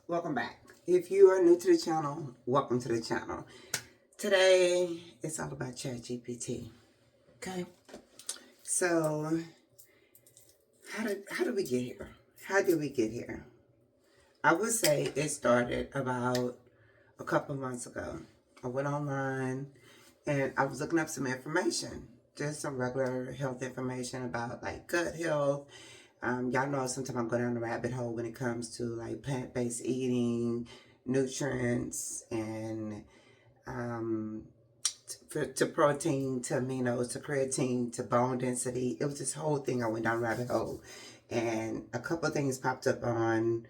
Welcome back. If you are new to the channel, welcome to the channel. Today, it's all about ChatGPT. Okay? So, how did we get here? How did we get here? I would say it started about a couple of months ago. I went online and I was looking up some information. Just some regular health information about like gut health. Y'all know sometimes I go down the rabbit hole when it comes to like plant-based eating, nutrients, and to protein, to aminos, to creatine, to bone density. It was this whole thing. I went down the rabbit hole, and a couple of things popped up on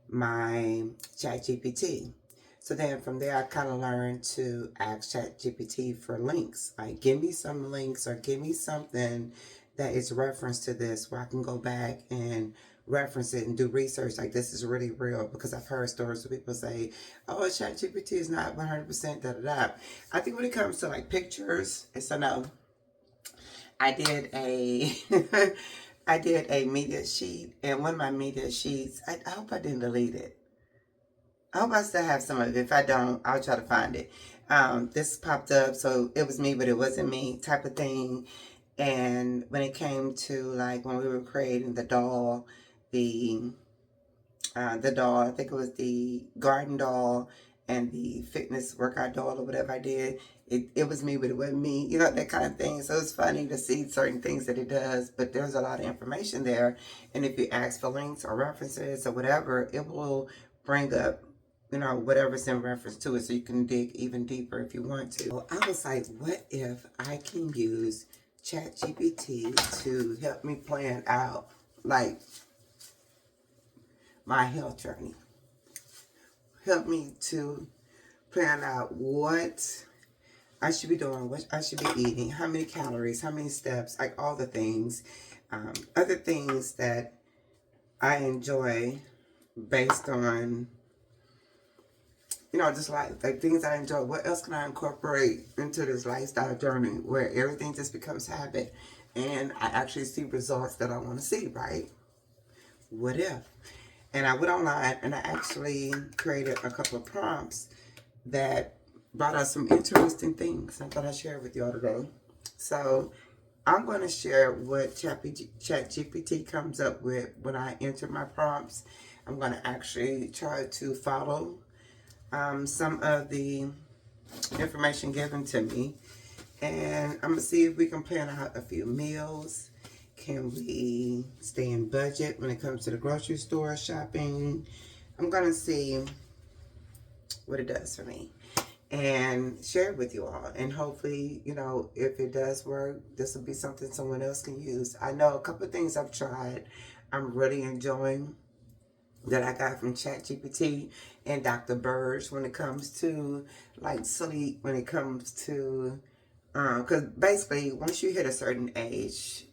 my ChatGPT. So then from there, I kind of learned to ask ChatGPT for links. Like, give me some links or give me something that is reference to this where I can go back and reference it and do research. Like, this is really real, because I've heard stories where people say, oh, ChatGPT is not 100% da-da-da. I think when it comes to like pictures, it's a no. I did a I did a media sheet, and one of my media sheets, I hope I didn't delete it. I hope I still have some of it. If I don't, I'll try to find it. This popped up, so it was me, but it wasn't me type of thing. And when it came to like when we were creating the doll, the doll, I think it was the garden doll and the fitness workout doll or whatever I did, it was me, but it wasn't me, you know, that kind of thing. So it's funny to see certain things that it does, but there's a lot of information there. And if you ask for links or references or whatever, it will bring up, you know, whatever's in reference to it, so you can dig even deeper if you want to. So I was like, what if I can use ChatGPT to help me plan out like my health journey? Help me to plan out what I should be doing, what I should be eating, how many calories, how many steps, like all the things, other things that I enjoy based on, you know, just like things I enjoy. What else can I incorporate into this lifestyle journey where everything just becomes habit and I actually see results that I want to see, right? What if? And I went online and I actually created a couple of prompts that brought us some interesting things I thought I'd share with y'all today. So I'm going to share what ChatGPT comes up with when I enter my prompts. I'm going to actually try to follow some of the information given to me, and I'm gonna see if we can plan out a few meals. Can we stay in budget when it comes to the grocery store shopping? I'm gonna see what it does for me and share it with you all, and hopefully, you know, if it does work, this will be something someone else can use. I know a couple of things I've tried I'm really enjoying that I got from ChatGPT and Dr. Burge when it comes to like sleep, when it comes to, because basically once you hit a certain age,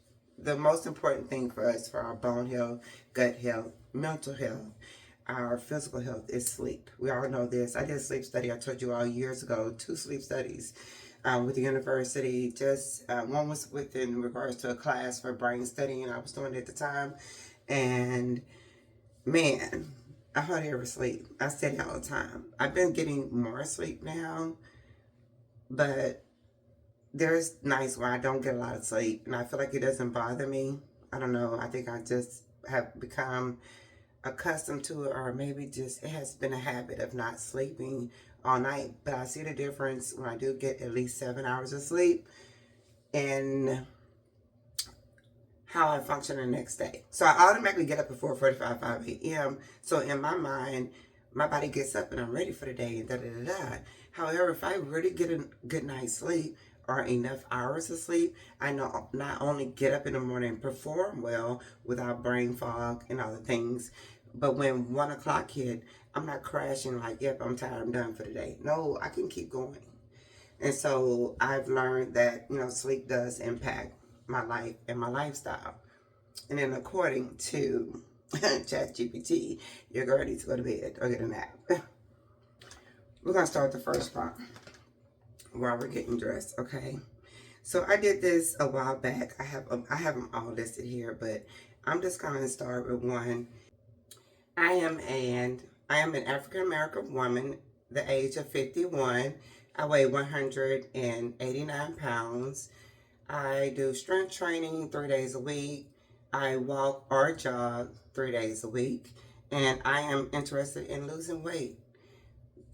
the most important thing for us, for our bone health, gut health, mental health, our physical health, is sleep. We all know this. I did a sleep study, I told you all years ago, 2 sleep studies with the university. Just one was within regards to a class for brain studying I was doing at the time. And man, I hardly ever sleep. I study all the time. I've been getting more sleep now, but there's nights where I don't get a lot of sleep, and I feel like it doesn't bother me. I don't know. I think I just have become accustomed to it, or maybe just it has been a habit of not sleeping all night. But I see the difference when I do get at least 7 hours of sleep, and how I function the next day. So I automatically get up at 4:45, 5 a.m. So in my mind, my body gets up and I'm ready for the day and da-da-da-da. However, if I really get a good night's sleep or enough hours of sleep, I know not only get up in the morning and perform well without brain fog and other things, but when 1 o'clock hit, I'm not crashing like, yep, I'm tired, I'm done for the day. No, I can keep going. And so I've learned that, you know, sleep does impact my life and my lifestyle. And then according to ChatGPT, your girl needs to go to bed or get a nap. We're going to start the first prompt while we're getting dressed, okay? So I did this a while back. I have them all listed here, but I'm just going to start with one. I am an I am an African American woman, the age of 51. I weigh 189 pounds. I do strength training 3 days a week. I walk or jog 3 days a week. And I am interested in losing weight.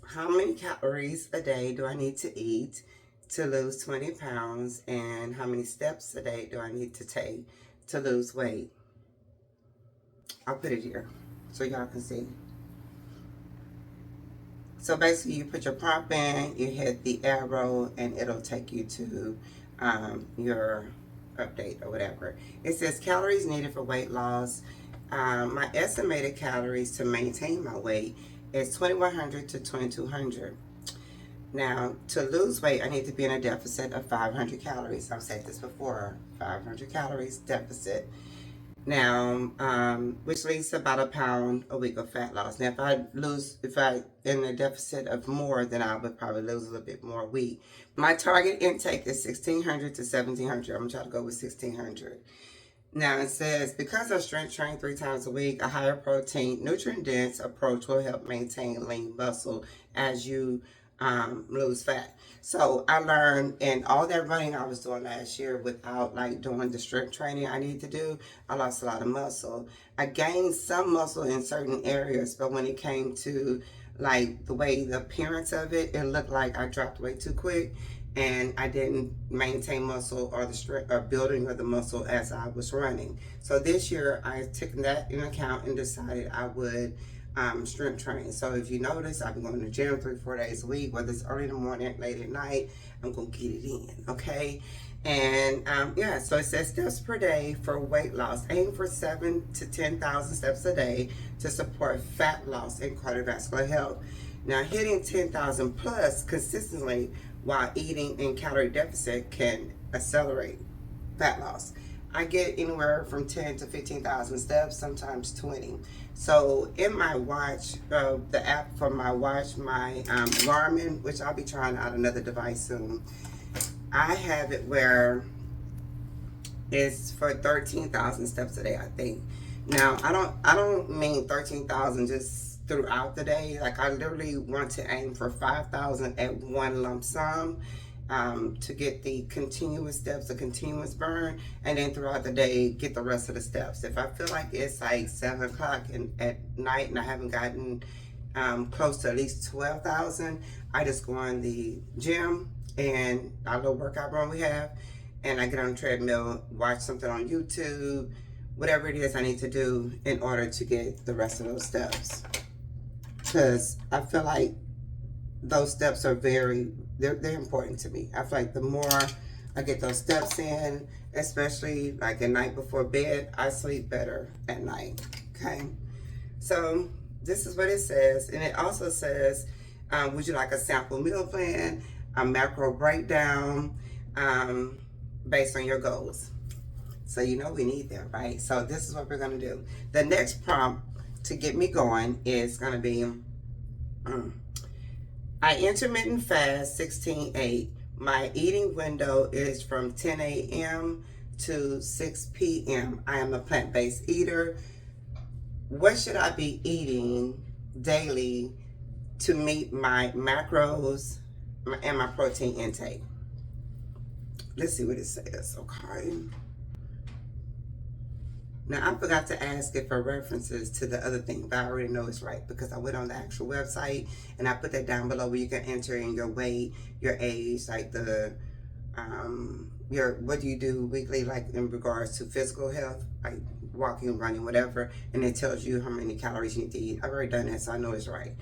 How many calories a day do I need to eat to lose 20 pounds? And how many steps a day do I need to take to lose weight? I'll put it here so y'all can see. So basically, you put your prompt in, you hit the arrow, and it'll take you to your update or whatever. It says calories needed for weight loss. My estimated calories to maintain my weight is 2,100 to 2,200. Now, to lose weight, I need to be in a deficit of 500 calories. I've said this before, 500 calories deficit. Now, which leads to about a pound a week of fat loss. Now, if I in a deficit of more, then I would probably lose a little bit more weight. My target intake is 1,600 to 1,700. I'm gonna try to go with 1,600. Now it says, because I strength train 3 times a week, a higher protein, nutrient-dense approach will help maintain lean muscle as you lose fat. So I learned in all that running I was doing last year without like doing the strength training I need to do, I lost a lot of muscle. I gained some muscle in certain areas, but when it came to like the way the appearance of it, it looked like I dropped weight too quick and I didn't maintain muscle or the strength or building of the muscle as I was running. So this year I took that in account and decided I would strength train. So if you notice, I've been going to the gym 3-4 days a week, whether it's early in the morning, late at night, I'm gonna get it in, okay? And yeah, so it says steps per day for weight loss. Aim for 7 to 10,000 steps a day to support fat loss and cardiovascular health. Now, hitting 10,000 plus consistently while eating in calorie deficit can accelerate fat loss. I get anywhere from 10 to 15,000 steps, sometimes 20. So in my watch, the app for my watch, my Garmin, which I'll be trying out another device soon, I have it where it's for 13,000 steps a day, I think. Now, I don't mean 13,000 just throughout the day. Like, I literally want to aim for 5,000 at one lump sum to get the continuous steps, the continuous burn, and then throughout the day, get the rest of the steps. If I feel like it's like 7 o'clock at night and I haven't gotten close to at least 12,000, I just go on the gym and our little workout room we have, and I get on the treadmill, watch something on YouTube, whatever it is I need to do in order to get the rest of those steps. Because I feel like those steps are they're important to me. I feel like the more I get those steps in, especially like the night before bed, I sleep better at night, okay? So this is what it says. And it also says, would you like a sample meal plan, a macro breakdown, based on your goals? So you know we need that, right? So this is what we're gonna do. The next prompt to get me going is gonna be, I intermittent fast 16/8. My eating window is from 10 a.m. to 6 p.m. I am a plant-based eater. What should I be eating daily to meet my macros and my protein intake? Let's see what it says, okay? Now, I forgot to ask it for references to the other thing, but I already know it's right because I went on the actual website and I put that down below where you can enter in your weight, your age, like the, what do you do weekly, like in regards to physical health, like walking, running, whatever, and it tells you how many calories you need to eat. I've already done that, so I know it's right.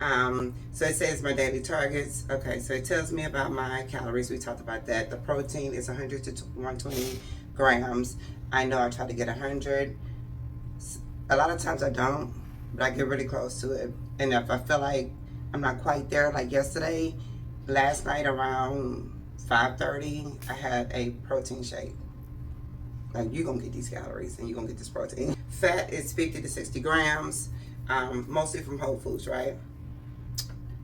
So it says my daily targets. Okay, so it tells me about my calories. We talked about that. The protein is 100 to 120 grams. I know I try to get 100. A lot of times I don't, but I get really close to it. And if I feel like I'm not quite there, like yesterday, last night around 5:30, I had a protein shake. Like, you're gonna get these calories and you're gonna get this protein. Fat is 50 to 60 grams, mostly from Whole Foods, right?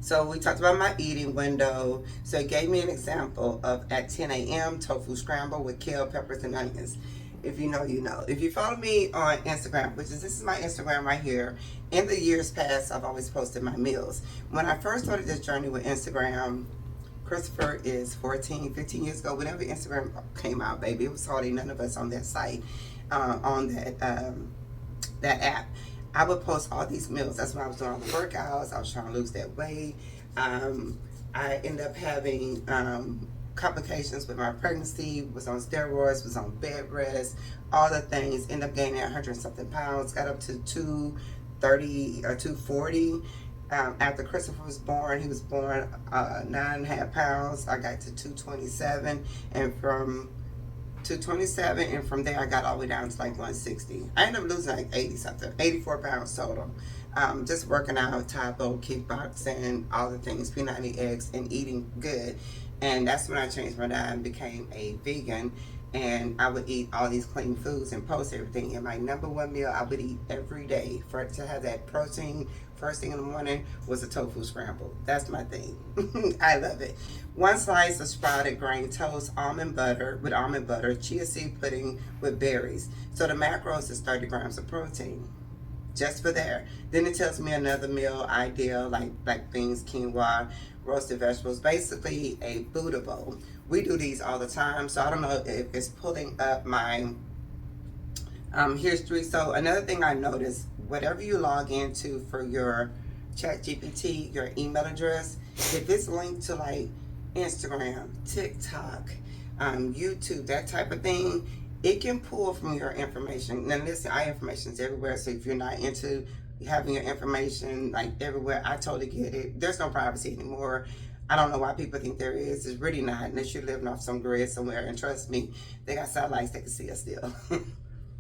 So we talked about my eating window. So it gave me an example of at 10 a.m. tofu scramble with kale, peppers, and onions. If you know, you know. If you follow me on Instagram, which is, this is my Instagram right here, in the years past, I've always posted my meals. When I first started this journey with Instagram, Christopher is 14, 15 years ago, whenever Instagram came out, baby, it was hardly none of us on that site, on that app. I would post all these meals. That's when I was doing all the workouts. I was trying to lose that weight. I ended up having complications with my pregnancy, was on steroids, was on bed rest, all the things. Ended up gaining 100 something pounds, got up to 230 or 240. After Christopher was born, he was born 9.5 pounds. I got to 227, and from 227, and from there I got all the way down to like 160. I ended up losing like 80 something, 84 pounds total. Just working out, Tapo, kickboxing, all the things, peanut eggs, and eating good. And that's when I changed my diet and became a vegan. And I would eat all these clean foods and post everything. And my number one meal I would eat every day to have that protein first thing in the morning was a tofu scramble. That's my thing. I love it. One slice of sprouted grain toast, almond butter, chia seed pudding with berries. So the macros is 30 grams of protein. Just for there. Then it tells me another meal idea, like black beans, quinoa, roasted vegetables, basically a Buddha bowl. We do these all the time, so I don't know if it's pulling up my history. So another thing I noticed, whatever you log into for your ChatGPT, your email address, if it's linked to like Instagram, TikTok, YouTube, that type of thing, it can pull from your information. Now listen, our information is everywhere, so if you're not into having your information like everywhere, I totally get it. There's no privacy anymore. I don't know why people think there is. It's really not, unless you're living off some grid somewhere. And trust me, they got satellites that can see us still.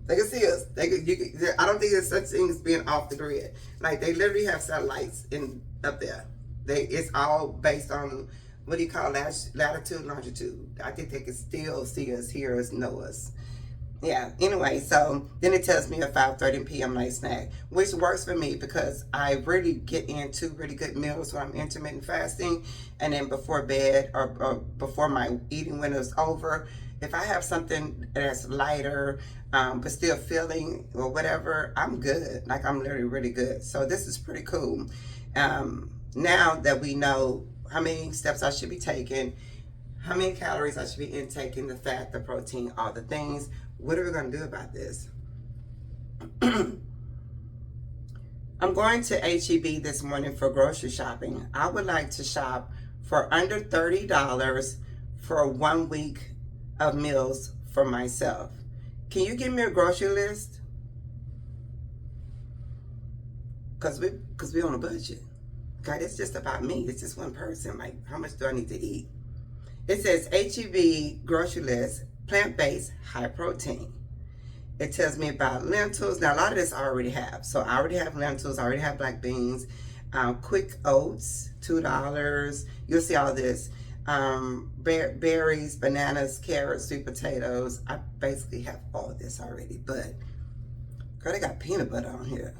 They can see us. I don't think there's such thing as being off the grid. Like, they literally have satellites up there. It's all based on, what do you call latitude, longitude. I think they can still see us, hear us, know us. Yeah, anyway, so then it tells me a 5:30 p.m. night snack, which works for me because I really get into really good meals when I'm intermittent fasting, and then before bed or before my eating window is over, if I have something that's lighter, but still filling or whatever, I'm good. Like, I'm literally really good. So this is pretty cool. Now that we know how many steps I should be taking, how many calories I should be intaking, the fat, the protein, all the things, what are we going to do about this? I'm going to HEB this morning for grocery shopping. I would like to shop for under $30 for 1 week of meals for myself. Can you give me a grocery list? Because we on a budget. Okay, it's just about me. It's just one person. Like, how much do I need to eat? It says HEB grocery list, plant-based, high protein. It tells me about lentils. Now, a lot of this I already have. So I already have lentils. I already have black beans. Quick oats, $2. You'll see all this. Berries, bananas, carrots, sweet potatoes. I basically have all of this already. But, girl, they got peanut butter on here.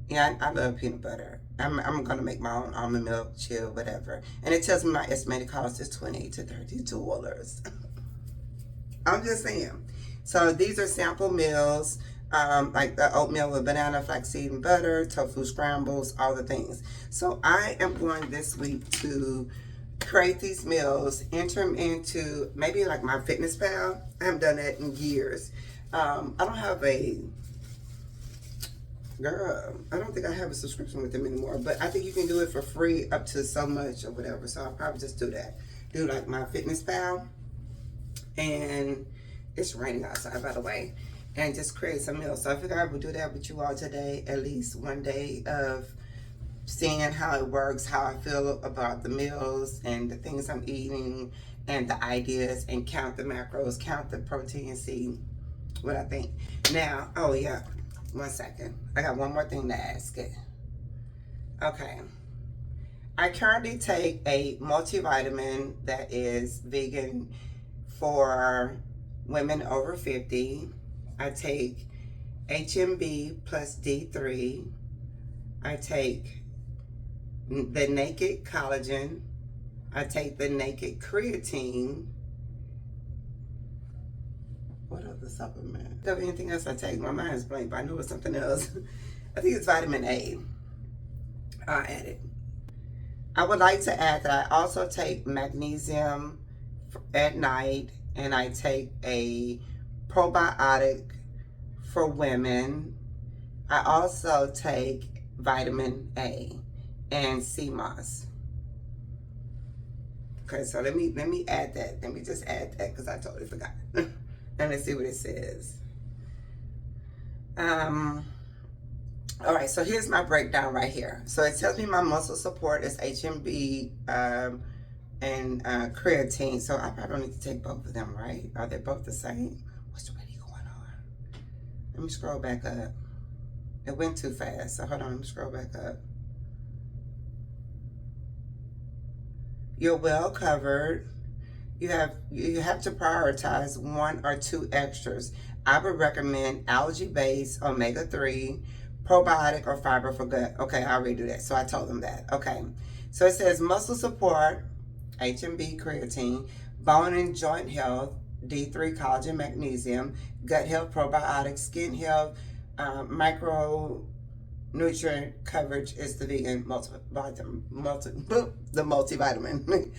Yeah, I love peanut butter. I'm gonna make my own almond milk, chill, whatever. And it tells me my estimated cost is $28 to $32. I'm just saying. So these are sample meals, like the oatmeal with banana, flaxseed, and butter, tofu scrambles, all the things. So I am going this week to create these meals, enter them into maybe like my Fitness Pal. I haven't done that in years. I don't have a... Girl, I don't think I have a subscription with them anymore, but I think you can do it for free up to so much or whatever. So I'll probably just do that. Do like my Fitness Pal, and it's raining outside, by the way, and just create some meals. So I figured I would do that with you all today, at least one day of seeing how it works, how I feel about the meals and the things I'm eating and the ideas, and count the macros, count the protein, see what I think. Now, oh yeah. 1 second. I got one more thing to ask it. Okay. I currently take a multivitamin that is vegan for women over 50. I take HMB plus D3. I take the Naked Collagen. I take the Naked Creatine. the supplement. If anything else I take, my mind is blank, but I know it's something else. I think it's vitamin A. I'll add it. I would like to add that I also take magnesium at night, and I take a probiotic for women. I also take vitamin A and sea moss. Okay, so let me add that. Let me just add that because I totally forgot. And let's see what it says. All right, so here's my breakdown right here. So it tells me my muscle support is HMB and creatine. So I probably don't need to take both of them, right? Are they both the same? What's really going on? Let me scroll back up. It went too fast, so hold on, let me scroll back up. You're well covered. You have to prioritize one or two extras. I would recommend algae-based omega-3, probiotic, or fiber for gut. Okay, I already do that, so I told them that. Okay, so it says muscle support, HMB creatine, bone and joint health, D3 collagen magnesium, gut health probiotics, skin health, micronutrient coverage is the vegan multivitamin.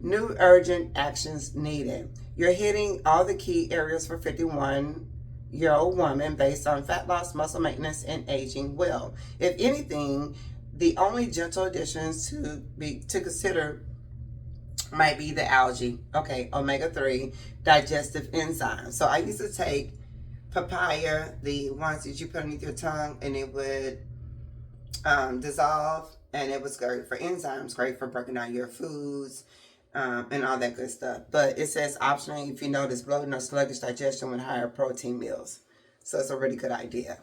New urgent actions needed. You're hitting all the key areas for 51-year-old woman based on fat loss, muscle maintenance, and aging well. If anything, the only gentle additions to consider might be the algae, okay, omega-3, digestive enzymes. So I used to take papaya, the ones that you put underneath your tongue, and it would dissolve, and it was great for enzymes, great for breaking down your foods, and all that good stuff. But it says optionally if you notice bloating or sluggish digestion with higher protein meals. So it's a really good idea.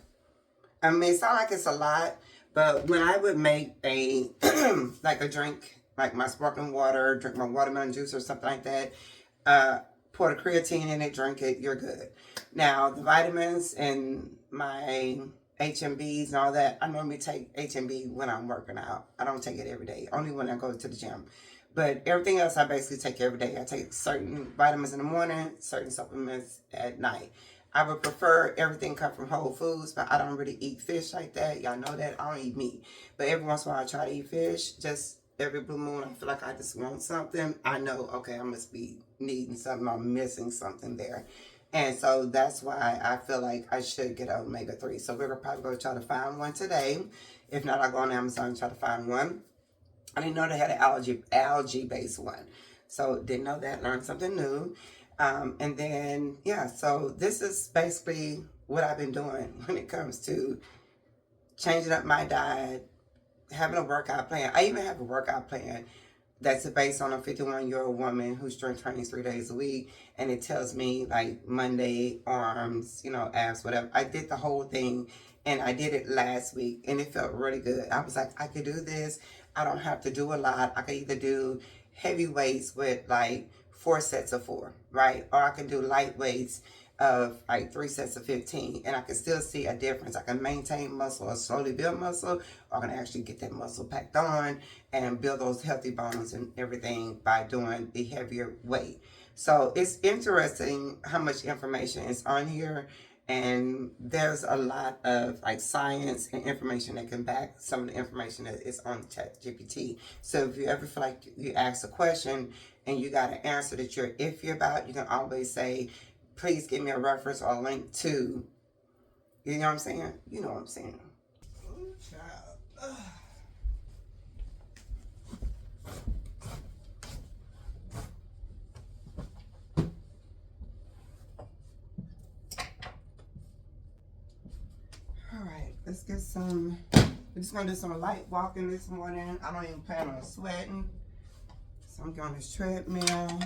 I mean, it sounds like it's a lot, but when I would make a like a drink, like my sparkling water, drink my watermelon juice or something like that, pour the creatine in it, drink it, you're good. Now, the vitamins and my HMBs and all that, I normally take HMB when I'm working out. I don't take it every day, only when I go to the gym. But everything else I basically take every day. I take certain vitamins in the morning, certain supplements at night. I would prefer everything come from whole foods, but I don't really eat fish like that. Y'all know that. I don't eat meat. But every once in a while I try to eat fish. Just every blue moon, I feel like I just want something. I know, okay, I must be needing something. I'm missing something there. And so that's why I feel like I should get omega-3. So we're going to probably go try to find one today. If not, I'll go on Amazon and try to find one. I didn't know they had an algae-based one. So didn't know that, learned something new. And then, yeah, so this is basically what I've been doing when it comes to changing up my diet, having a workout plan. I even have a workout plan that's based on a 51-year-old woman who strength trains 3 days a week. And it tells me like Monday, arms, abs, whatever. I did the whole thing, and I did it last week, and it felt really good. I was like, I could do this. I don't have to do a lot. I could either do heavy weights with like 4 sets of 4, right? Or I can do light weights of like 3 sets of 15, and I can still see a difference. I can maintain muscle or slowly build muscle, or I can actually get that muscle packed on and build those healthy bones and everything by doing the heavier weight. So it's interesting how much information is on here, and there's a lot of like science and information that can back some of the information that is on ChatGPT. So if you ever feel like you ask a question and you got an answer that you're iffy about, you can always say, please give me a reference or a link to, you know what I'm saying? You know what I'm saying. Ooh, child. All right, let's get some, we're just gonna do some light walking this morning. I don't even plan on sweating. So I'm going on this treadmill.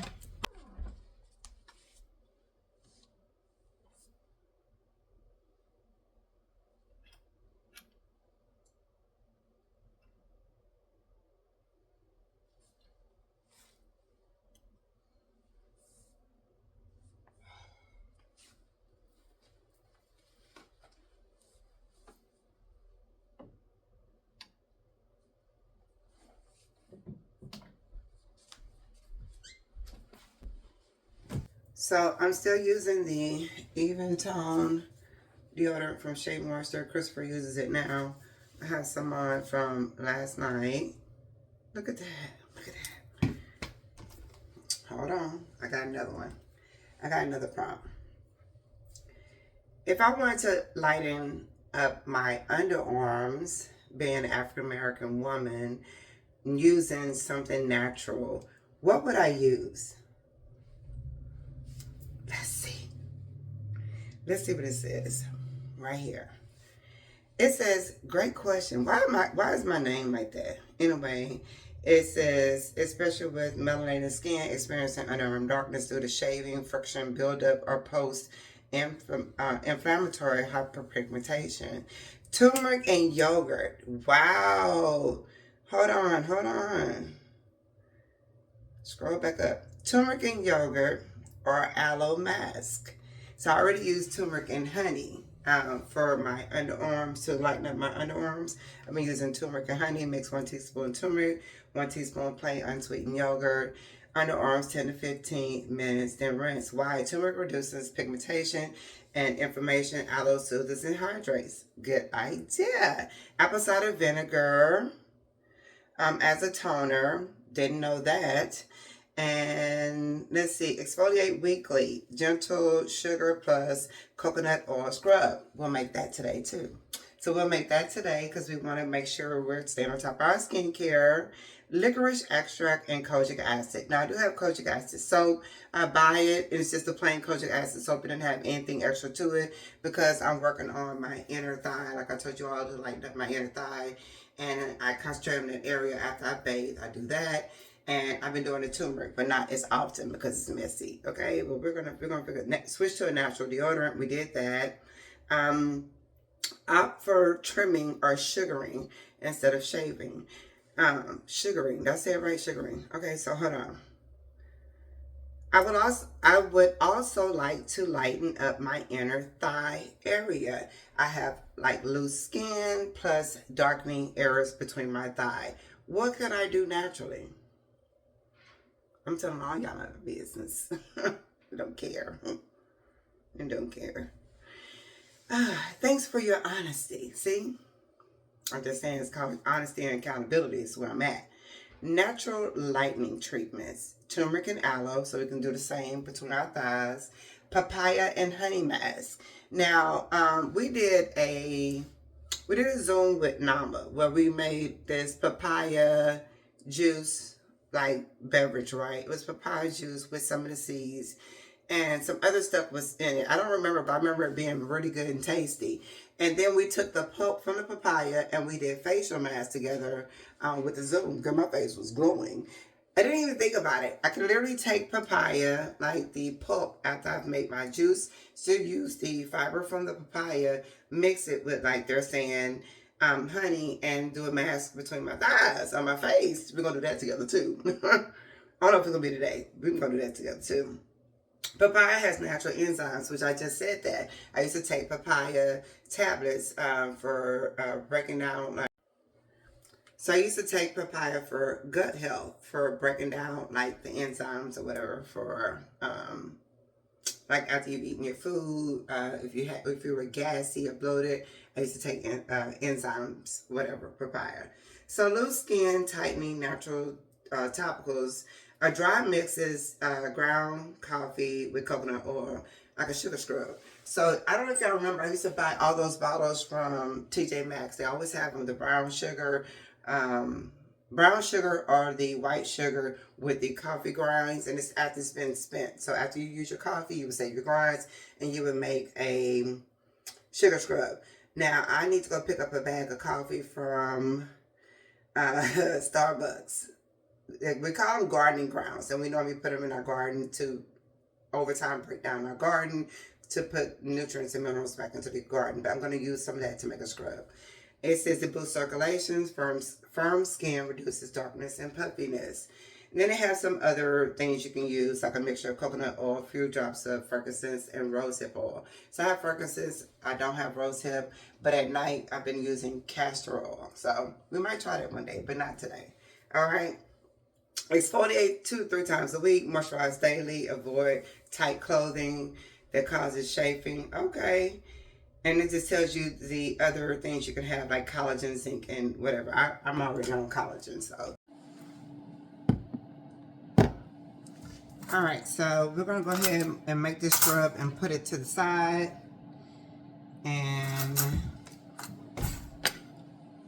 So I'm still using the Even Tone deodorant from Shea Moisture. Christopher uses it now. I have some on from last night. Look at that. Look at that. Hold on. I got another one. I got another prompt. If I wanted to lighten up my underarms, being an African American woman, using something natural, what would I use? Let's see. Let's see what it says right here. It says, great question. Why is my name like that? Anyway, it says, especially with melanated skin experiencing underarm darkness due to shaving, friction, buildup, or post inflammatory hyperpigmentation. Turmeric and yogurt. Wow. Hold on. Scroll back up. Turmeric and yogurt or aloe mask. So I already used turmeric and honey for my underarms, to lighten up my underarms. I've been using turmeric and honey. Mix 1 teaspoon turmeric, 1 teaspoon plain unsweetened yogurt. Underarms 10 to 15 minutes, then rinse. Why? Turmeric reduces pigmentation and inflammation. Aloe soothes and hydrates. Good idea. Apple cider vinegar as a toner. Didn't know that. And let's see, exfoliate weekly. Gentle sugar plus coconut oil scrub. We'll make that today too. So we'll make that today because we want to make sure we're staying on top of our skincare. Licorice extract and kojic acid. Now I do have kojic acid soap. I buy it. It's just a plain kojic acid soap. It doesn't have anything extra to it because I'm working on my inner thigh. Like I told you all, to lighten up my inner thigh. And I concentrate on that area after I bathe. I do that. And I've been doing the turmeric, but not as often because it's messy. Okay, well we're gonna switch to a natural deodorant. We did that. Opt for trimming or sugaring instead of shaving. Sugaring. Did I say it right? Sugaring. Okay, so hold on. I would also like to lighten up my inner thigh area. I have like loose skin plus darkening areas between my thigh. What can I do naturally? I'm telling all y'all my business. Don't care. And don't care. Thanks for your honesty. See? I'm just saying it's called honesty and accountability is where I'm at. Natural lightening treatments. Turmeric and aloe, so we can do the same between our thighs. Papaya and honey mask. Now, we did a Zoom with Nama where we made this papaya juice like beverage, right? It was papaya juice with some of the seeds and some other stuff was in it. I don't remember, but I remember it being really good and tasty. And then we took the pulp from the papaya and we did facial masks together with the Zoom because my face was glowing. I didn't even think about it. I can literally take papaya, like the pulp, after I've made my juice, still use the fiber from the papaya, mix it with, like they're saying, honey, and do a mask between my thighs on my face. We're going to do that together too. I don't know if it's going to be today. We're going to do that together too. Papaya has natural enzymes, which I just said that. I used to take papaya tablets for breaking down. So I used to take papaya for gut health, for breaking down like the enzymes or whatever for like after you've eaten your food, if you were gassy or bloated, I used to take enzymes, whatever, papaya. So loose skin tightening natural topicals. A dry mixes ground coffee with coconut oil, like a sugar scrub. So I don't know if y'all remember, I used to buy all those bottles from TJ Maxx. They always have them, the brown sugar or the white sugar with the coffee grinds, and it's after it's been spent. So after you use your coffee, you would save your grinds and you would make a sugar scrub. Now I need to go pick up a bag of coffee from Starbucks. We call them gardening grounds, and we normally put them in our garden to over time break down our garden to put nutrients and minerals back into the garden. But I'm going to use some of that to make a scrub. It says it boosts circulation, firm skin, reduces darkness and puffiness. And then it has some other things you can use, like a mixture of coconut oil, a few drops of frankincense, and rosehip oil. So I have frankincense, I don't have rosehip, but at night I've been using castor oil. So we might try that one day, but not today. All right. Exfoliate 2 to 3 times a week. Moisturize daily. Avoid tight clothing that causes chafing. Okay. And it just tells you the other things you can have, like collagen, zinc, and whatever. I'm already on collagen, so. All right, so we're going to go ahead and make this scrub and put it to the side. And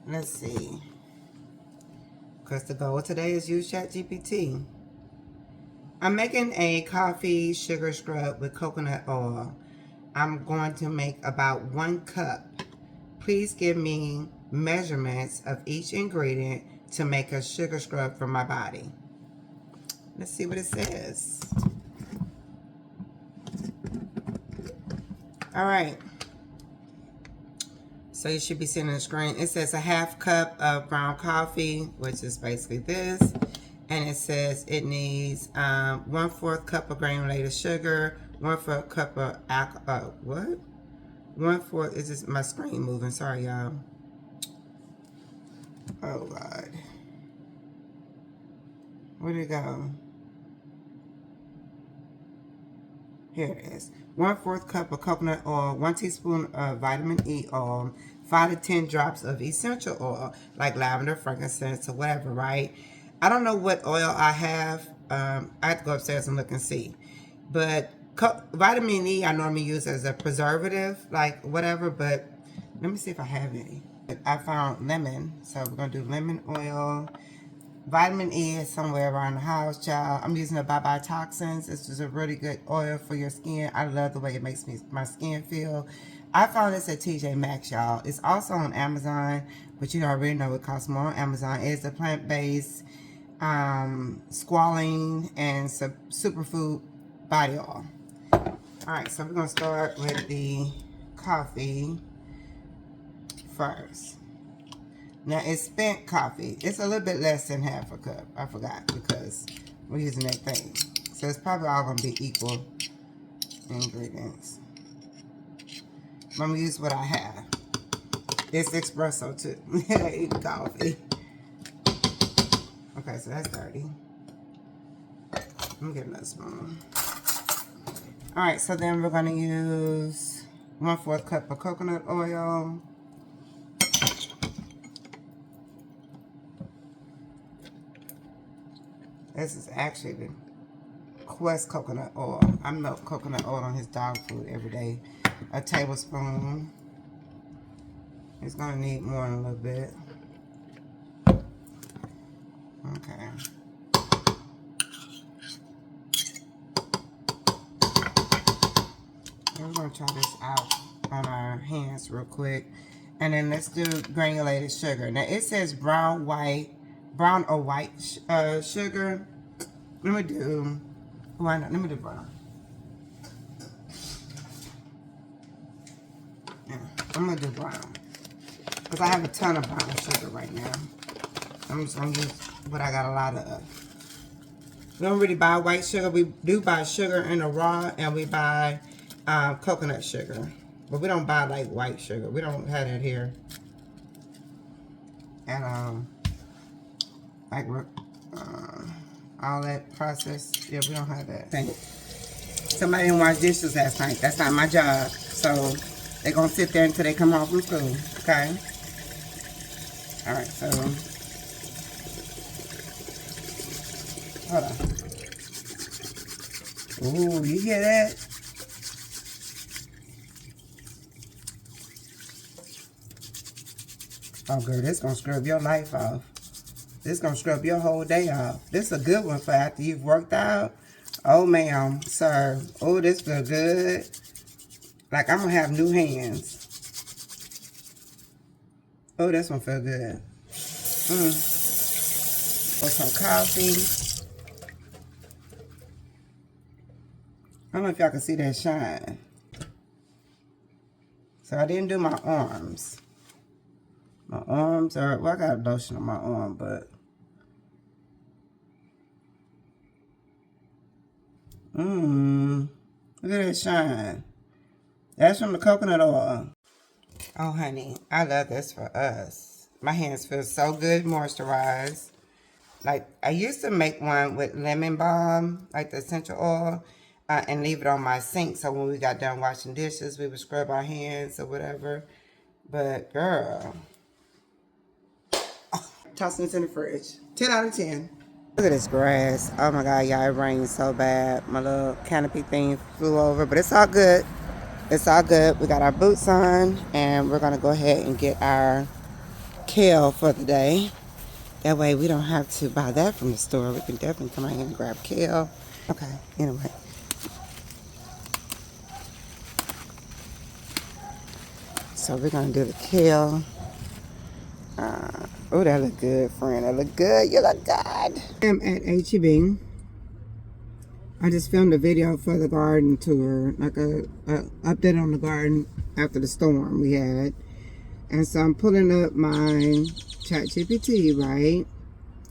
let's see. Because the goal today is use ChatGPT. I'm making a coffee sugar scrub with coconut oil. I'm going to make about 1 cup. Please give me measurements of each ingredient to make a sugar scrub for my body. Let's see what it says. All right. So you should be seeing on the screen. It says a 1/2 cup of ground coffee, which is basically this. And it says it needs 1/4 cup of granulated sugar, 1/4 cup of alcohol. What? 1/4 is just my screen moving. Sorry, y'all. Oh God. Where'd it go? Here it is. 1/4 cup of coconut oil, 1 teaspoon of vitamin E oil, 5 to 10 drops of essential oil, like lavender, frankincense, or whatever, right? I don't know what oil I have. I have to go upstairs and look and see. But vitamin E I normally use as a preservative, like whatever, but let me see if I have any. I found lemon, so we're going to do lemon oil. Vitamin E is somewhere around the house, child. I'm using the Bye Bye Toxins. This is a really good oil for your skin. I love the way it makes my skin feel. I found this at TJ Maxx, y'all. It's also on Amazon, but you already know it costs more on Amazon. It's a plant-based squalene and superfood body oil. Alright, so we're going to start with the coffee first. Now, it's spent coffee. It's a little bit less than 1/2 cup. I forgot because we're using that thing. So it's probably all going to be equal ingredients. I'm going to use what I have. It's espresso too. Eat coffee. Okay, so that's 30. I'm getting another spoon. Alright, so then we're going to use 1/4 cup of coconut oil. This is actually the Quest coconut oil. I melt coconut oil on his dog food every day. A tablespoon. He's going to need more in a little bit. Okay. We're going to try this out on our hands real quick. And then let's do granulated sugar. Now it says brown or white sugar. Let me do, why not? Let me do brown. Yeah, I'm going to do brown. Because I have a ton of brown sugar right now. I'm just going to use what I got a lot of. We don't really buy white sugar. We do buy sugar in the raw, and we buy coconut sugar. But we don't buy like white sugar. We don't have that here. And like all that processed, yeah, we don't have that. Thank you. Somebody didn't wash dishes last night. That's not my job. So they're gonna sit there until they come home from school. Okay. All right. So hold on. Ooh, you hear that? Oh, girl, this gonna scrub your life off. This gonna scrub your whole day off. This is a good one for after you've worked out. Oh, ma'am, sir. Oh, this feel good. Like I'm gonna have new hands. Oh, this one feel good. Or some coffee. I don't know if y'all can see that shine. So I didn't do my arms. My arms are, well, I got lotion on my arm, but look at that shine. That's from the coconut oil. Oh, honey, I love this for us. My hands feel so good moisturized. Like, I used to make one with lemon balm, like the essential oil, and leave it on my sink. So when we got done washing dishes, we would scrub our hands or whatever. But, girl, tossing this in the fridge. 10 out of 10. Look at this grass. Oh my God, y'all, it rained so bad. My little canopy thing flew over, but it's all good. It's all good. We got our boots on, and we're going to go ahead and get our kale for the day. That way we don't have to buy that from the store. We can definitely come out here and grab kale. Okay, anyway. So we're going to do the kale. Oh, that look good, friend. That look good. You look good. I'm at H-E-B. I just filmed a video for the garden tour, like a update on the garden after the storm we had. And so I'm pulling up my ChatGPT, right?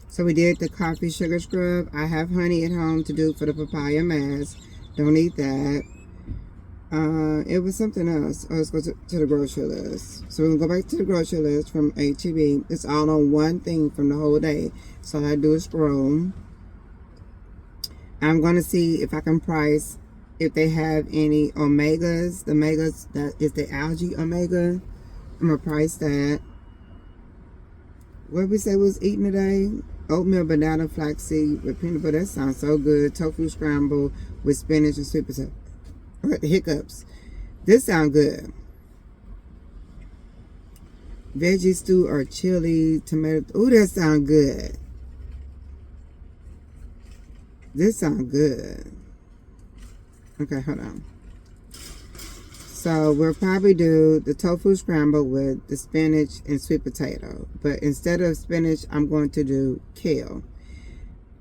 So we did the coffee sugar scrub. I have honey at home to do for the papaya mask. Don't eat that. It was something else. Oh, let's go to the grocery list. So we're going to go back to the grocery list from H-E-B. It's all on one thing from the whole day. So all I do is scroll. I'm going to see if I can price if they have any omegas. The omegas, that is the algae omega. I'm going to price that. What did we say we was eating today? Oatmeal, banana, flaxseed with peanut butter. That sounds so good. Tofu scramble with spinach and sweet potato. Hiccups. This sounds good. Veggie stew or chili, tomato. Oh, that sounds good. This sounds good. Okay, hold on. So we'll probably do the tofu scramble with the spinach and sweet potato. But instead of spinach, I'm going to do kale.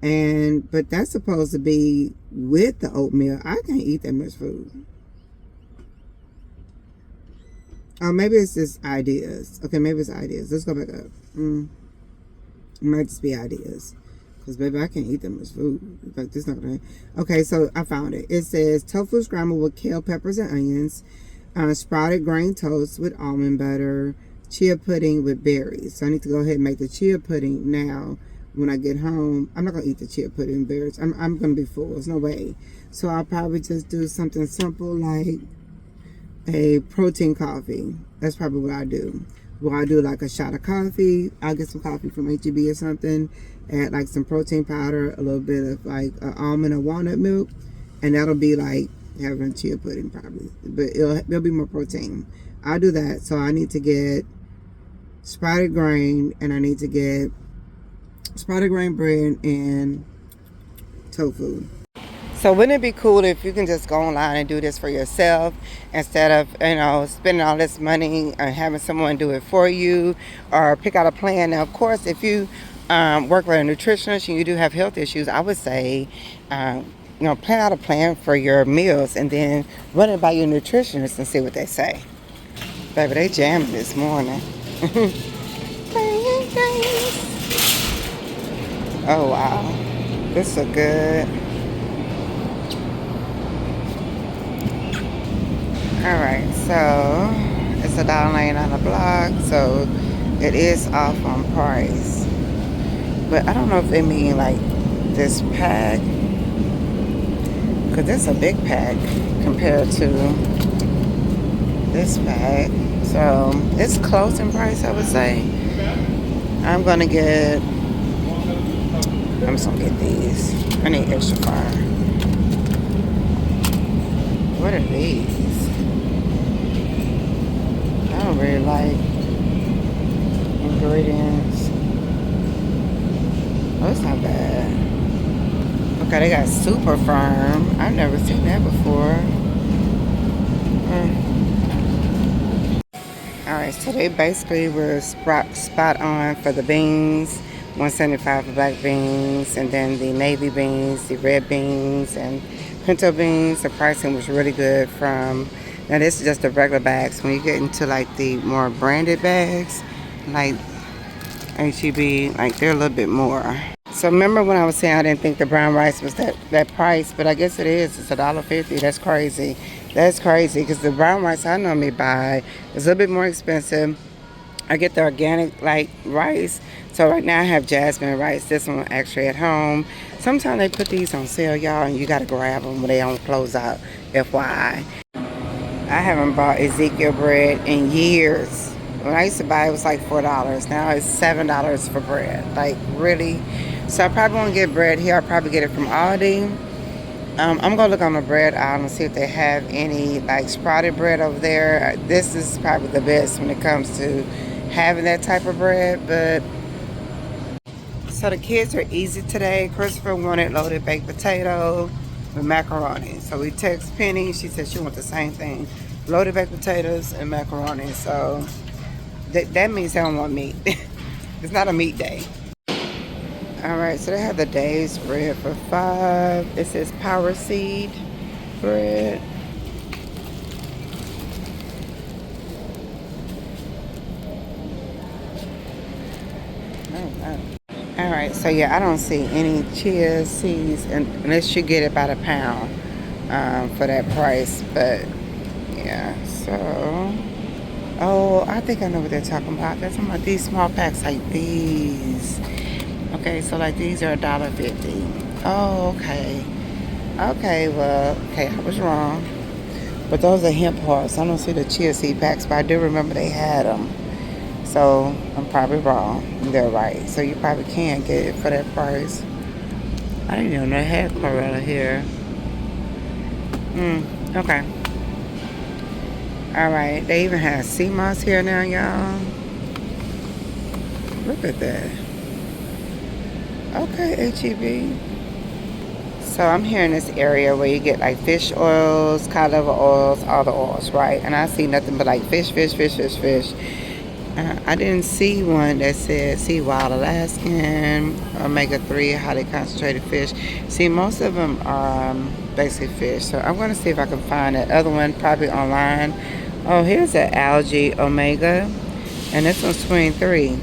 But that's supposed to be with the oatmeal. I can't eat that much food. Oh, maybe it's just ideas. Okay, maybe it's ideas. Let's go back up. It might just be ideas. Because, baby, I can't eat that much food. Like, this not gonna... Okay, so I found it. It says tofu scramble with kale, peppers, and onions. Sprouted grain toast with almond butter. Chia pudding with berries. So I need to go ahead and make the chia pudding now. When I get home, I'm not going to eat the chia pudding and berries. I'm going to be full. There's no way. So I'll probably just do something simple like a protein coffee. That's probably what I do. Well, I do like a shot of coffee. I'll get some coffee from H-E-B or something. Add like some protein powder, a little bit of like almond or walnut milk. And that'll be like having a chia pudding probably. But it'll be more protein. I'll do that. So I need to get sprouted grain and I need to get sprouted grain bread and tofu. So wouldn't it be cool if you can just go online and do this for yourself instead of, spending all this money and having someone do it for you or pick out a plan? Now, of course, if you work with a nutritionist and you do have health issues, I would say, plan out a plan for your meals and then run it by your nutritionist and see what they say. Baby, they jamming this morning. Oh, wow. This is good. Alright, so it's $1.99 on the block, so it is off on price. But I don't know if they mean like this pack, because it's a big pack compared to this pack. So it's close in price, I would say. I'm just gonna get these. I need extra fire. What are these? I don't really like ingredients. Oh, it's not bad. Okay, they got super firm. I've never seen that before. Alright, so they basically were spot on for the beans. $1.75 for black beans, and then the navy beans, the red beans, and pinto beans. The pricing was really good from... Now this is just the regular bags. When you get into like the more branded bags, like H-E-B, like they're a little bit more. So remember when I was saying I didn't think the brown rice was that price, but I guess it is. It's $1.50. That's crazy. That's crazy because the brown rice I normally buy is a little bit more expensive. I get the organic like rice. So right now I have jasmine rice. This one actually at home. Sometimes they put these on sale, y'all, and you gotta grab them when they don't close out. FYI. I haven't bought Ezekiel bread in years. When I used to buy it, was like $4. Now it's $7 for bread. Like really. So I probably won't get bread here. I'll probably get it from Aldi. I'm gonna look on the bread aisle and see if they have any like sprouted bread over there. This is probably the best when it comes to having that type of bread. But so the kids are easy today. Christopher wanted loaded baked potato with macaroni. So we text Penny. She said she wants the same thing, loaded baked potatoes and macaroni. So that means they don't want meat. It's not a meat day. All right, so they have the day's bread for $5. It says power seed bread. Oh, wow. All right, so yeah, I don't see any chia seeds, unless you get it by the pound for that price. But yeah, so oh, I think I know what they're talking about. They're talking about these small packs like these. Okay, so like these are $1.50. Oh, okay. Okay, well, okay, I was wrong. But those are hemp hearts. I don't see the chia seed packs, but I do remember they had them. So I'm probably wrong. They're right. So you probably can get it for that price. I didn't even know they had chlorella here. Okay. All right. They even have sea moss here now, y'all. Look at that. Okay, HEB. So I'm here in this area where you get like fish oils, cod liver oils, all the oils, right? And I see nothing but like fish, fish, fish, fish, fish. I didn't see one that said sea wild Alaskan, omega-3, highly concentrated fish. See, most of them are basically fish. So I'm going to see if I can find that other one, probably online. Oh, here's an algae omega, and this one's 23.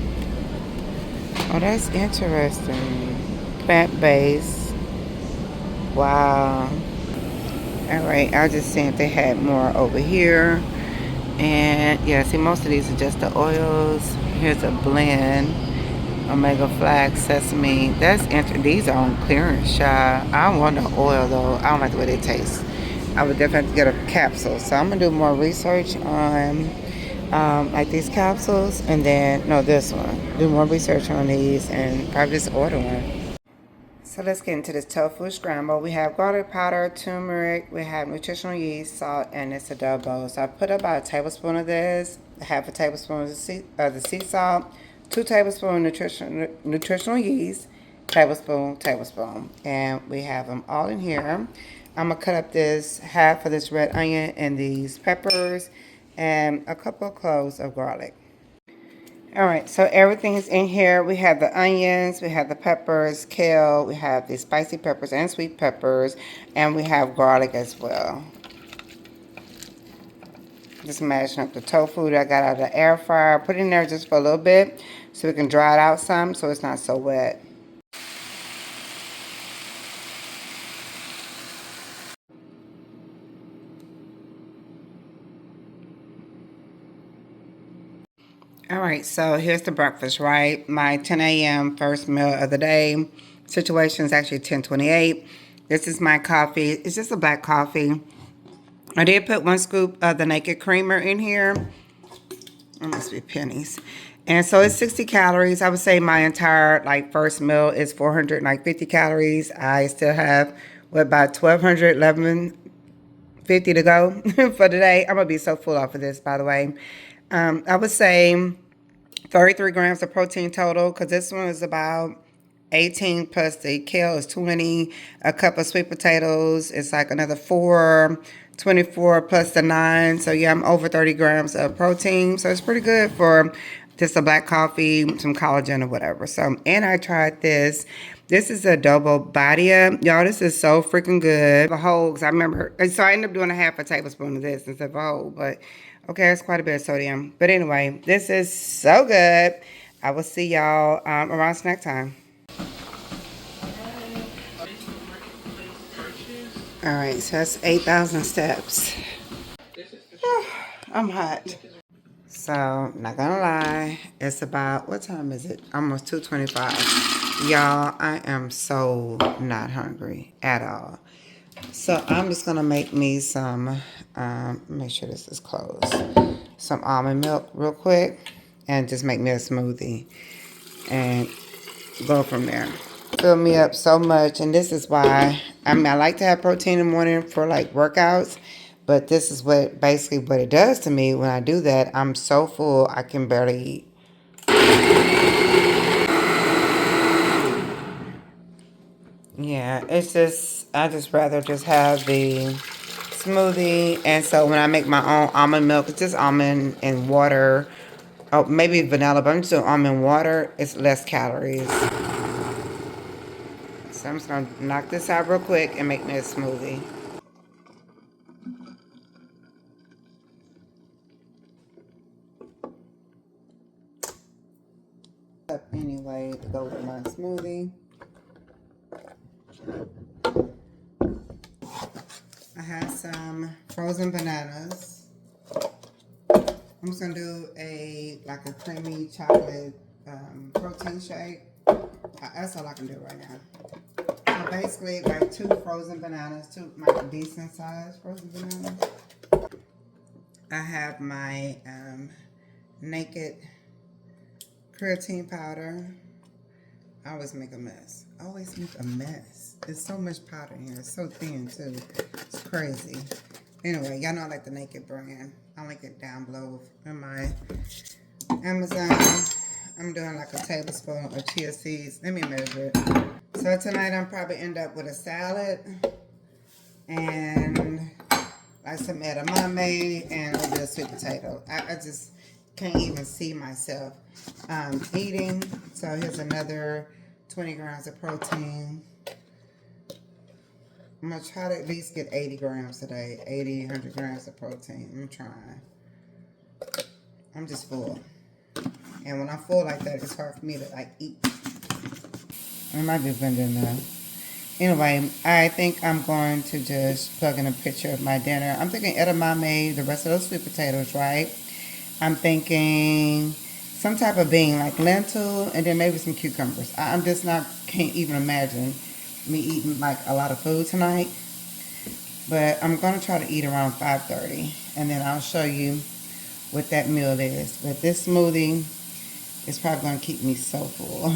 Oh, that's interesting. Plant-based. Wow. All right, I'll just see if they had more over here. And yeah, see, most of these are just the oils. Here's a blend. Omega flax, sesame. That's interesting. These are on clearance, child. I don't want the oil though. I don't like the way they taste. I would definitely get a capsule. So I'm gonna do more research on like these capsules, and then no, this one. Do more research on these, and probably just order one. So let's get into this tofu scramble. We have garlic powder, turmeric, we have nutritional yeast, salt, and it's adobo. So I put about a tablespoon of this, half a tablespoon of the sea salt, 2 tablespoons nutritional yeast, tablespoon, and we have them all in here. I'm gonna cut up this half of this red onion and these peppers, and a couple of cloves of garlic. All right, so everything is in here. We have the onions, we have the peppers, kale, we have the spicy peppers and sweet peppers, and we have garlic as well. Just mashing up the tofu that I got out of the air fryer. Put it in there just for a little bit so we can dry it out some so it's not so wet. All right, so here's the breakfast, right? My 10 a.m. first meal of the day. Situation is actually 10:28. This is my coffee. It's just a black coffee. I did put 1 scoop of the naked creamer in here. It must be pennies. And so it's 60 calories. I would say my entire like first meal is 450 calories. I still have about 1,200, 1,150 to go for today. I'm gonna be so full off of this, by the way. I would say 33 grams of protein total, because this one is about 18 plus the kale is 20. A cup of sweet potatoes is like another 4, 24 plus the 9. So yeah, I'm over 30 grams of protein. So it's pretty good for just a black coffee, some collagen or whatever. So, and I tried this. This is adobo badia. Y'all, this is so freaking good. The whole, because I remember, so I ended up doing a half a tablespoon of this instead of a whole, but okay, it's quite a bit of sodium. But anyway, this is so good. I will see y'all around snack time. All right, so that's 8,000 steps. I'm hot. So, not gonna lie, it's about, what time is it? Almost 2:25. Y'all, I am so not hungry at all. So, I'm just gonna make me some, make sure this is closed. Some almond milk real quick and just make me a smoothie and go from there. Fill me up so much, and this is why, I mean, I like to have protein in the morning for like workouts, but this is what basically what it does to me when I do that. I'm so full I can barely eat. Yeah, it's just, I just rather just have the smoothie. And so when I make my own almond milk, it's just almond and water. Oh, maybe vanilla, but I'm just doing almond water. It's less calories. So I'm just gonna knock this out real quick and make me a smoothie. Anyway, to go with my smoothie, I have some frozen bananas. I'm just gonna do like a creamy chocolate protein shake. That's all I can do right now. So basically, like 2 frozen bananas, 2 like decent sized frozen bananas. I have my naked creatine powder. I always make a mess. I always make a mess. There's so much powder in here. It's so thin too. It's crazy. Anyway, y'all know I like the Naked brand. I'll link it down below in my Amazon. I'm doing like a tablespoon of chia seeds. Let me measure it. So tonight I'm probably end up with a salad and like some edamame and a little bit of sweet potato. I just can't even see myself eating. So here's another 20 grams of protein. I'm going to try to at least get 80 grams today. 80, 100 grams of protein. I'm trying. I'm just full. And when I'm full like that, it's hard for me to like eat. I might be blending now. Anyway, I think I'm going to just plug in a picture of my dinner. I'm thinking edamame, the rest of those sweet potatoes, right? I'm thinking some type of bean, like lentil, and then maybe some cucumbers. I'm just not, can't even imagine me eating like a lot of food tonight. But I'm going to try to eat around 5:30, and then I'll show you what that meal is. But this smoothie is probably going to keep me so full.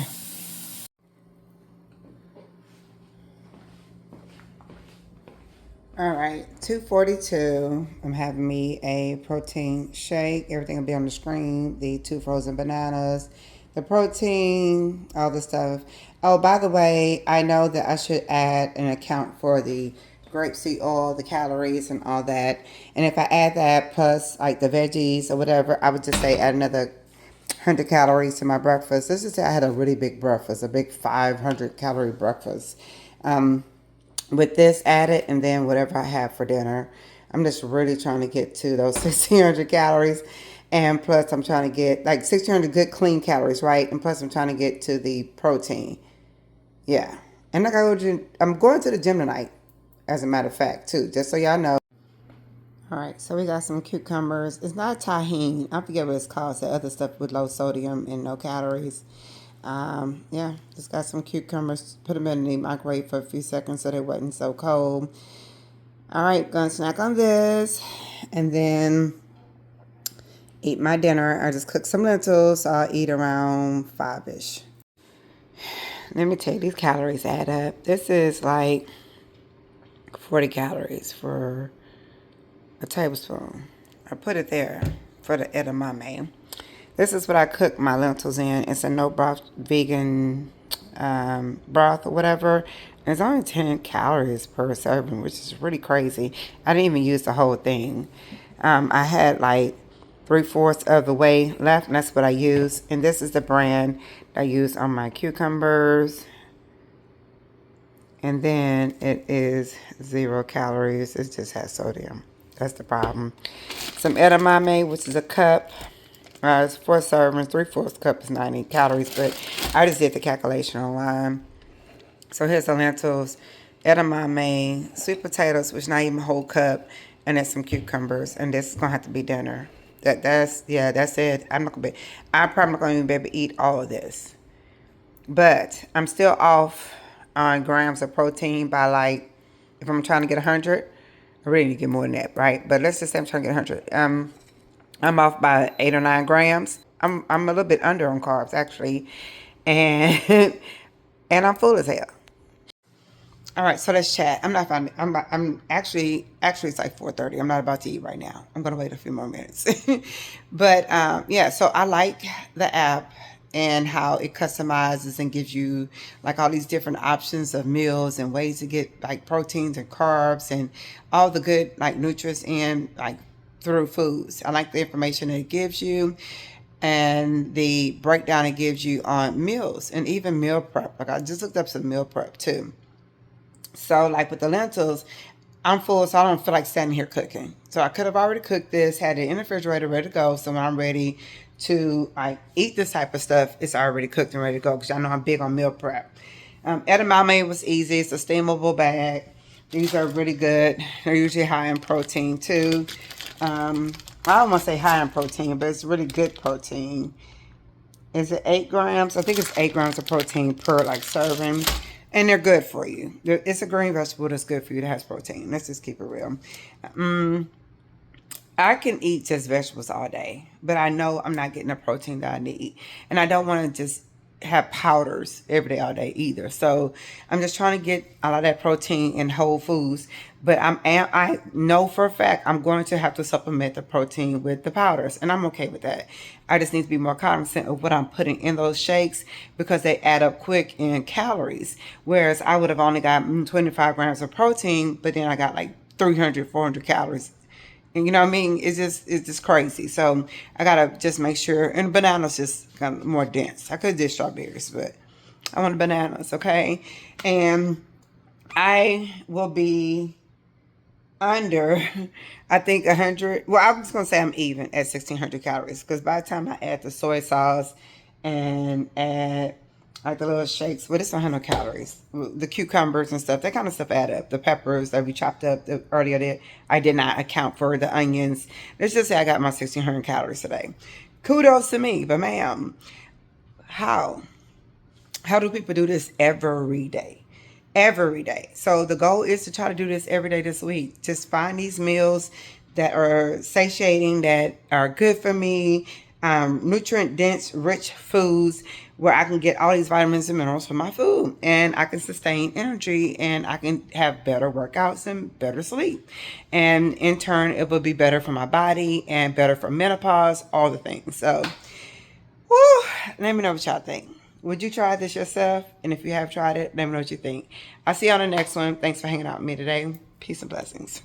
All right, 2:42. I'm having me a protein shake. Everything will be on the screen. The 2 frozen bananas, the protein, all the stuff. Oh, by the way, I know that I should add an account for the grapeseed oil, the calories, and all that. And if I add that plus like the veggies or whatever, I would just say add another 100 calories to my breakfast. This is, I had a really big breakfast, a big 500 calorie breakfast. With this added and then whatever I have for dinner. I'm just really trying to get to those 1,600 calories. And plus I'm trying to get like 1,600 good clean calories, right? And plus I'm trying to get to the protein. Yeah. And like I'm going to the gym tonight, as a matter of fact, too, just so y'all know. All right, so we got some cucumbers. It's not tahini. I forget what it's called. It's the other stuff with low sodium and no calories. Yeah, just got some cucumbers. Put them in the microwave for a few seconds so they wasn't so cold. All right, gonna snack on this and then eat my dinner. I just cooked some lentils. So I'll eat around 5-ish. Let me tell you, these calories add up. This is like 40 calories for a tablespoon. I put it there for the edamame. This is what I cook my lentils in. It's a no broth vegan broth or whatever. And it's only 10 calories per serving, which is really crazy. I didn't even use the whole thing. I had like 3/4 of the way left, and that's what I use. And this is the brand I use on my cucumbers. And then it is 0 calories. It just has sodium. That's the problem. Some edamame, which is a cup. It's 4 servings. 3/4 cup is 90 calories, but I just did the calculation online. So here's the lentils, edamame, sweet potatoes, which is not even a whole cup, and then some cucumbers. And this is going to have to be dinner. That's it. I'm probably not gonna even be able to eat all of this. But I'm still off on grams of protein by like, if I'm trying to get 100, I really need to get more than that, right? But let's just say I'm trying to get 100. I'm off by 8 or 9 grams. I'm a little bit under on carbs actually, and and I'm full as hell. All right, so let's chat. I'm not finding. I'm actually it's like 4:30. I'm not about to eat right now. I'm gonna wait a few more minutes. But yeah, so I like the app and how it customizes and gives you like all these different options of meals and ways to get like proteins and carbs and all the good like nutrients in like through foods. I like the information that it gives you and the breakdown it gives you on meals and even meal prep. Like I just looked up some meal prep too. So like with the lentils, I'm full, so I don't feel like standing here cooking. So I could have already cooked this, had it in the refrigerator ready to go. So when I'm ready to like eat this type of stuff, it's already cooked and ready to go because I know I'm big on meal prep. Edamame was easy. It's a steamable bag. These are really good. They're usually high in protein too. I don't want to say high in protein, but it's really good protein. Is it 8 grams? I think it's 8 grams of protein per like serving. And they're good for you. It's a green vegetable that's good for you that has protein. Let's just keep it real. I can eat just vegetables all day, but I know I'm not getting the protein that I need. And I don't want to just have powders every day all day either. So I'm just trying to get a lot of that protein in whole foods. But I know for a fact I'm going to have to supplement the protein with the powders, and I'm okay with that. I just need to be more cognizant of what I'm putting in those shakes because they add up quick in calories. Whereas I would have only got 25 grams of protein, but then I got like 300, 400 calories. And you know what I mean? It's just crazy. So I gotta just make sure. And bananas just kind of more dense. I could do strawberries, but I want bananas, okay? And I will be under, I think 100. Well, I was gonna say I'm even at 1,600 calories because by the time I add the soy sauce and add like the little shakes, well, it's 100 calories. The cucumbers and stuff, that kind of stuff add up. The peppers that we chopped up earlier, I did not account for the onions. Let's just say I got my 1,600 calories today. Kudos to me, but ma'am, how? How do people do this every day? Every day. So the goal is to try to do this every day this week. Just find these meals that are satiating, that are good for me, nutrient dense, rich foods where I can get all these vitamins and minerals from my food and I can sustain energy and I can have better workouts and better sleep. And in turn, it will be better for my body and better for menopause, all the things. So whew, let me know what y'all think. Would you try this yourself? And if you have tried it, let me know what you think. I'll see you on the next one. Thanks for hanging out with me today. Peace and blessings.